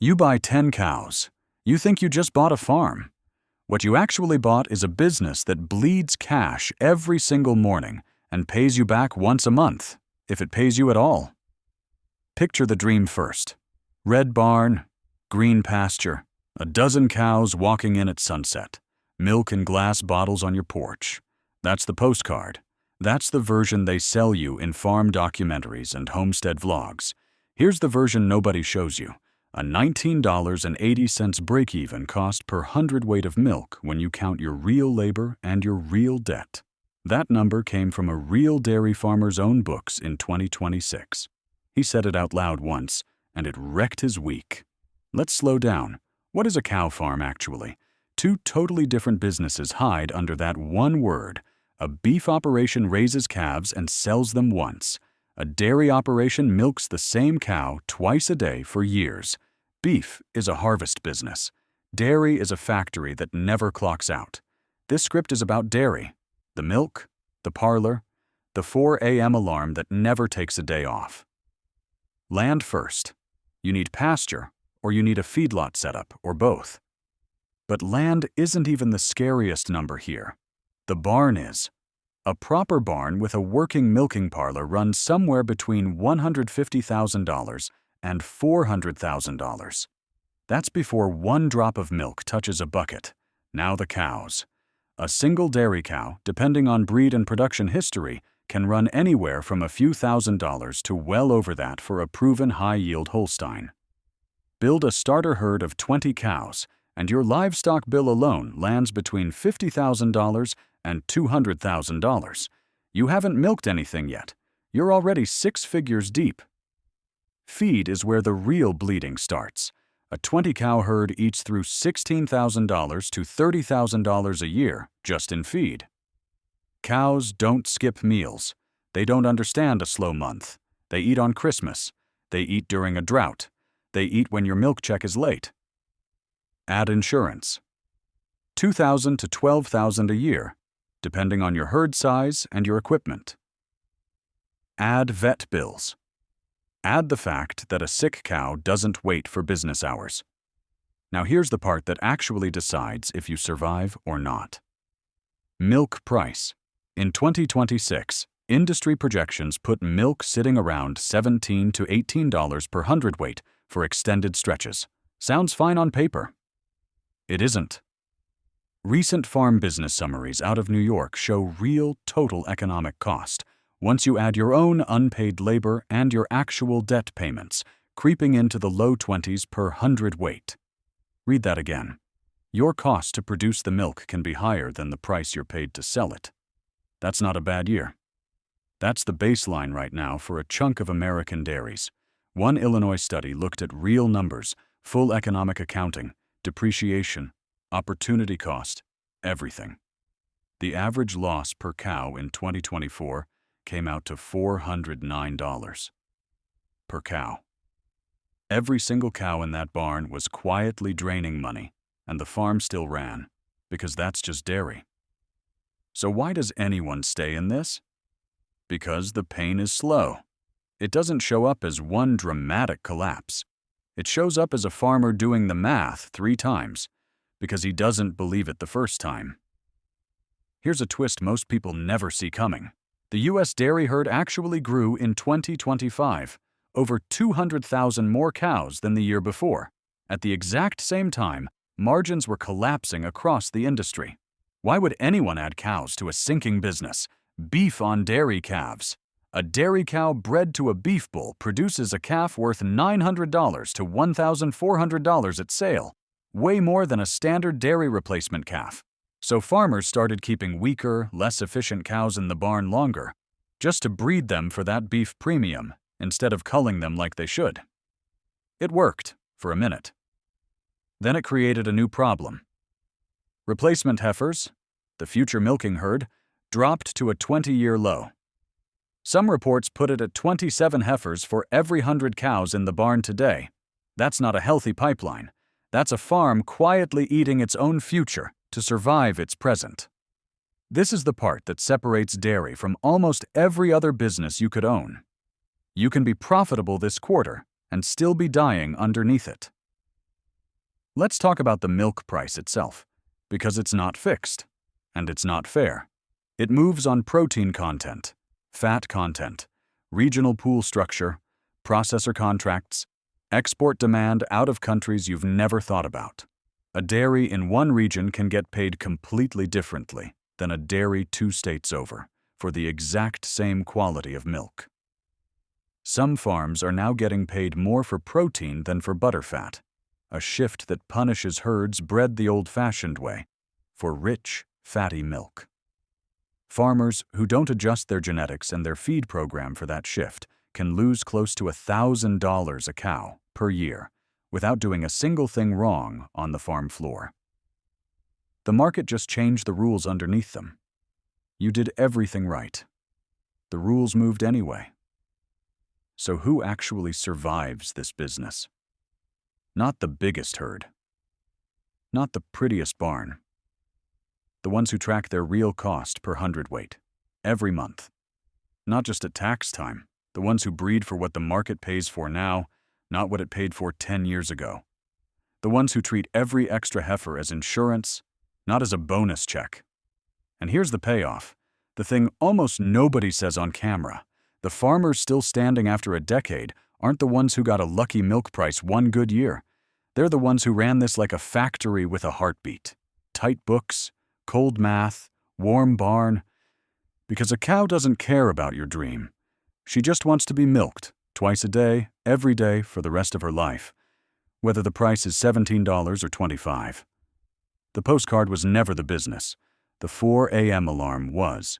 You buy 10 cows. You think you just bought a farm. What you actually bought is a business that bleeds cash every single morning and pays you back once a month, if it pays you at all. Picture the dream first. Red barn, green pasture, a dozen cows walking in at sunset, milk in glass bottles on your porch. That's the postcard. That's the version they sell you in farm documentaries and homestead vlogs. Here's the version nobody shows you. A $19.80 break-even cost per hundredweight of milk when you count your real labor and your real debt. That number came from a real dairy farmer's own books in 2026. He said it out loud once, and it wrecked his week. Let's slow down. What is a cow farm, actually? Two totally different businesses hide under that one word. A beef operation raises calves and sells them once. A dairy operation milks the same cow twice a day for years. Beef is a harvest business. Dairy is a factory that never clocks out. This script is about dairy. The milk, the parlor, the 4 a.m. alarm that never takes a day off. Land first. You need pasture, or you need a feedlot setup, or both. But land isn't even the scariest number here. The barn is. A proper barn with a working milking parlor runs somewhere between $150,000 and $400,000. That's before one drop of milk touches a bucket. Now the cows. A single dairy cow, depending on breed and production history, can run anywhere from a few $1,000s to well over that for a proven high-yield Holstein. Build a starter herd of 20 cows, and your livestock bill alone lands between $50,000 and $200,000. You haven't milked anything yet. You're already 6 figures deep. Feed is where the real bleeding starts. A 20-cow herd eats through $16,000 to $30,000 a year just in feed. Cows don't skip meals. They don't understand a slow month. They eat on Christmas. They eat during a drought. They eat when your milk check is late. Add insurance. $2,000 to $12,000 a year, depending on your herd size and your equipment. Add vet bills. Add the fact that a sick cow doesn't wait for business hours. Now here's the part that actually decides if you survive or not. Milk price. In 2026, industry projections put milk sitting around $17 to $18 per hundredweight for extended stretches. Sounds fine on paper. It isn't. Recent farm business summaries out of New York show real total economic cost, once you add your own unpaid labor and your actual debt payments, creeping into the low 20s per hundredweight. Read that again. Your cost to produce the milk can be higher than the price you're paid to sell it. That's not a bad year. That's the baseline right now for a chunk of American dairies. One Illinois study looked at real numbers, full economic accounting, depreciation, opportunity cost, everything. The average loss per cow in 2024 came out to $409 per cow. Every single cow in that barn was quietly draining money, and the farm still ran, because that's just dairy. So why does anyone stay in this? Because the pain is slow. It doesn't show up as one dramatic collapse. It shows up as a farmer doing the math 3 times, because he doesn't believe it the first time. Here's a twist most people never see coming. The U.S. dairy herd actually grew in 2025, over 200,000 more cows than the year before. At the exact same time, margins were collapsing across the industry. Why would anyone add cows to a sinking business? Beef on dairy calves. A dairy cow bred to a beef bull produces a calf worth $900 to $1,400 at sale, way more than a standard dairy replacement calf. So farmers started keeping weaker, less efficient cows in the barn longer, just to breed them for that beef premium, instead of culling them like they should. It worked, for a minute. Then it created a new problem. Replacement heifers, the future milking herd, dropped to a 20-year low. Some reports put it at 27 heifers for every 100 cows in the barn today. That's not a healthy pipeline. That's a farm quietly eating its own future to survive its present. This is the part that separates dairy from almost every other business you could own. You can be profitable this quarter and still be dying underneath it. Let's talk about the milk price itself, because it's not fixed, and it's not fair. It moves on protein content, fat content, regional pool structure, processor contracts, export demand out of countries you've never thought about. A dairy in one region can get paid completely differently than a dairy 2 states over for the exact same quality of milk. Some farms are now getting paid more for protein than for butterfat, a shift that punishes herds bred the old-fashioned way, for rich, fatty milk. Farmers who don't adjust their genetics and their feed program for that shift can lose close to $1,000 a cow per year without doing a single thing wrong on the farm floor. The market just changed the rules underneath them. You did everything right. The rules moved anyway. So who actually survives this business? Not the biggest herd. Not the prettiest barn. The ones who track their real cost per hundredweight, every month. Not just at tax time, the ones who breed for what the market pays for now, not what it paid for 10 years ago. The ones who treat every extra heifer as insurance, not as a bonus check. And here's the payoff, the thing almost nobody says on camera. The farmers still standing after a decade aren't the ones who got a lucky milk price one good year. They're the ones who ran this like a factory with a heartbeat. Tight books, cold math, warm barn. Because a cow doesn't care about your dream. She just wants to be milked twice a day, every day for the rest of her life, whether the price is $17 or $25. The postcard was never the business. The 4 a.m. alarm was.